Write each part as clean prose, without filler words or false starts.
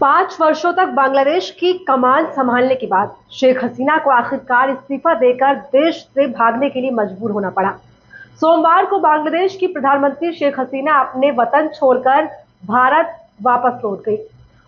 5 वर्षों तक बांग्लादेश की कमान संभालने के बाद शेख हसीना को आखिरकार इस्तीफा देकर देश से भागने के लिए मजबूर होना पड़ा। सोमवार को बांग्लादेश की प्रधानमंत्री शेख हसीना अपने वतन छोड़कर भारत वापस लौट गई।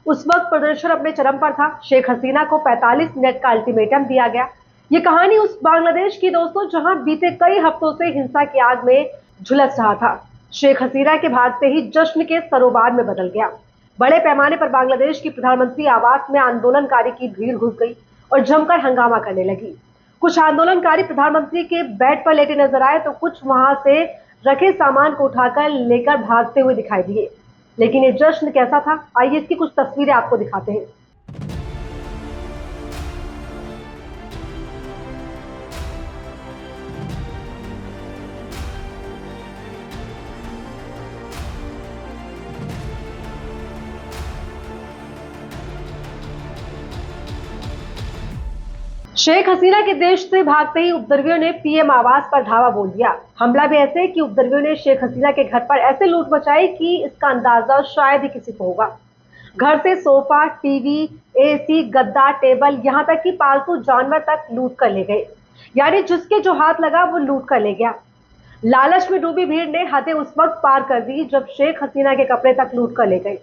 उस वक्त प्रदर्शन अपने चरम पर था। शेख हसीना को 45 मिनट का अल्टीमेटम दिया गया। ये कहानी उस बांग्लादेश की दोस्तों, जहां बीते कई हफ्तों से हिंसा की आग में झुलस रहा था। शेख हसीना के भागते ही जश्न के सरोबार में बदल गया। बड़े पैमाने पर बांग्लादेश की प्रधानमंत्री आवास में आंदोलनकारी की भीड़ घुस गई और जमकर हंगामा करने लगी। कुछ आंदोलनकारी प्रधानमंत्री के बेड पर लेटे नजर आए तो कुछ वहां से रखे सामान को उठाकर लेकर भागते हुए दिखाई दिए। लेकिन ये जश्न कैसा था, आइए इसकी कुछ तस्वीरें आपको दिखाते हैं। शेख हसीना के देश से भागते ही उपद्रवियों ने पीएम आवास पर धावा बोल दिया। हमला भी ऐसे कि उपद्रवियों ने शेख हसीना के घर पर ऐसे लूट मचाई कि इसका अंदाजा शायद ही किसी को होगा। घर से सोफा, टीवी, एसी, गद्दा, टेबल, यहाँ तक कि पालतू जानवर तक लूट कर ले गए। यानी जिसके जो हाथ लगा वो लूट कर ले गया। लालच में डूबी भीड़ ने हदें उस वक्त पार कर दी जब शेख हसीना के कपड़े तक लूट कर ले गए।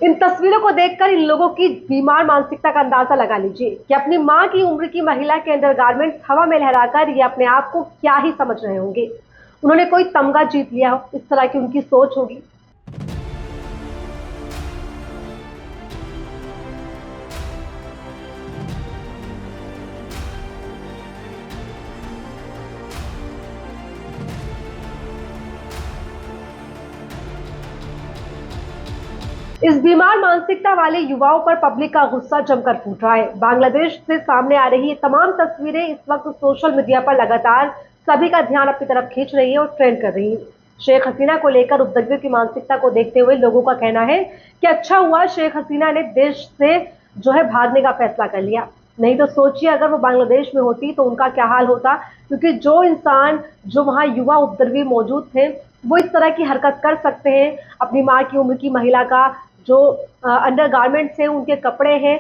इन तस्वीरों को देखकर इन लोगों की बीमार मानसिकता का अंदाजा लगा लीजिए कि अपनी मां की उम्र की महिला के अंडरगारमेंट्स हवा में लहराकर ये अपने आप को क्या ही समझ रहे होंगे। उन्होंने कोई तमगा जीत लिया हो, इस तरह की उनकी सोच होगी। इस बीमार मानसिकता वाले युवाओं पर पब्लिक का गुस्सा जमकर फूट रहा है। बांग्लादेश से सामने आ रही ये तमाम तस्वीरें इस वक्त सोशल मीडिया पर लगातार सभी का ध्यान अपनी तरफ खींच रही है और ट्रेंड कर रही है। शेख हसीना को लेकर उपद्रवियों की मानसिकता को देखते हुए लोगों का कहना है कि अच्छा हुआ शेख हसीना ने देश से भागने का फैसला कर लिया। नहीं तो सोचिए अगर वो बांग्लादेश में होती तो उनका क्या हाल होता, क्योंकि जो इंसान जो वहां युवा उपद्रवी मौजूद थे वो इस तरह की हरकत कर सकते हैं। अपनी माँ की उम्र की महिला का जो अंडरगारमेंट्स हैं, उनके कपड़े हैं,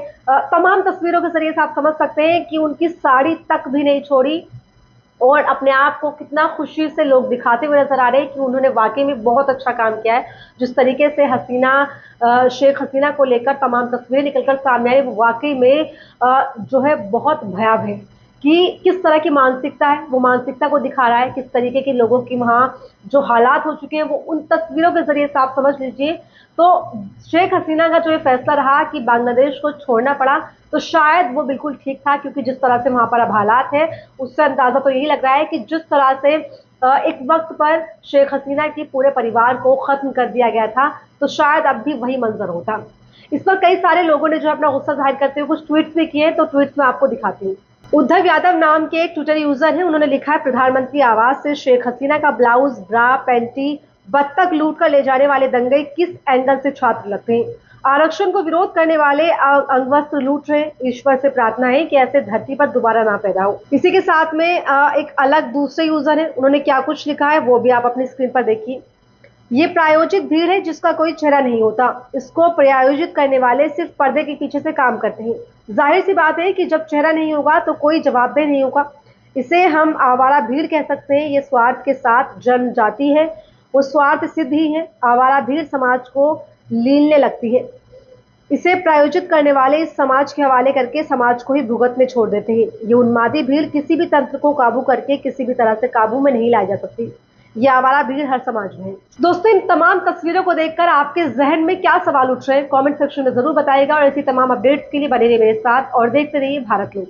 तमाम तस्वीरों के जरिए से आप समझ सकते हैं कि उनकी साड़ी तक भी नहीं छोड़ी और अपने आप को कितना खुशी से लोग दिखाते हुए नजर आ रहे हैं कि उन्होंने वाकई में बहुत अच्छा काम किया है। जिस तरीके से शेख हसीना को लेकर तमाम तस्वीरें निकलकर सामने आई, वो वाकई में बहुत भयावह है कि किस तरह की मानसिकता है। वो मानसिकता को दिखा रहा है किस तरीके के लोगों की वहाँ जो हालात हो चुके हैं वो उन तस्वीरों के जरिए से आप समझ लीजिए। तो शेख हसीना का जो ये फैसला रहा कि बांग्लादेश को छोड़ना पड़ा, तो शायद वो बिल्कुल ठीक था, क्योंकि जिस तरह से वहाँ पर अब हालात है उससे अंदाजा तो यही लग रहा है कि जिस तरह से एक वक्त पर शेख हसीना की पूरे परिवार को खत्म कर दिया गया था, तो शायद अब भी वही मंजर होता। इस पर कई सारे लोगों ने जो अपना गुस्सा जाहिर करते हुए कुछ ट्वीट्स भी किए, तो ट्वीट्स में आपको दिखाती हूँ। उद्धव यादव नाम के एक ट्विटर यूजर हैं, उन्होंने लिखा है, प्रधानमंत्री आवास से शेख हसीना का ब्लाउज, ब्रा, पैंटी, बत्तख लूट कर ले जाने वाले दंगे किस एंगल से छात्र लगते हैं। आरक्षण को विरोध करने वाले अंगवस्त्र लूट रहे। ईश्वर से प्रार्थना है कि ऐसे धरती पर दोबारा ना पैदा हो। इसी के साथ में एक अलग दूसरे यूजर है, उन्होंने क्या कुछ लिखा है वो भी आप अपनी स्क्रीन पर देखिए। ये प्रायोजित भीड़ है जिसका कोई चेहरा नहीं होता। इसको प्रायोजित करने वाले सिर्फ पर्दे के पीछे से काम करते हैं। जाहिर सी बात है कि जब चेहरा नहीं होगा तो कोई जवाबदेह नहीं होगा। इसे हम आवारा भीड़ कह सकते हैं। ये स्वार्थ के साथ जन्म जाती है, वो स्वार्थ सिद्ध ही है। आवारा भीड़ समाज को लीलने लगती है। इसे प्रायोजित करने वाले इस समाज के हवाले करके समाज को ही भुगत में छोड़ देते हैं। ये उन्मादी भीड़ किसी भी तंत्र को काबू करके किसी भी तरह से काबू में नहीं लाई जा सकती। ये आवारा भीड़ हर समाज में है। दोस्तों, इन तमाम तस्वीरों को देखकर आपके जहन में क्या सवाल उठ रहे हैं, कमेंट सेक्शन में जरूर बताइएगा और ऐसी तमाम अपडेट्स के लिए बने रहिए मेरे साथ और देखते रहिए भारत लोग।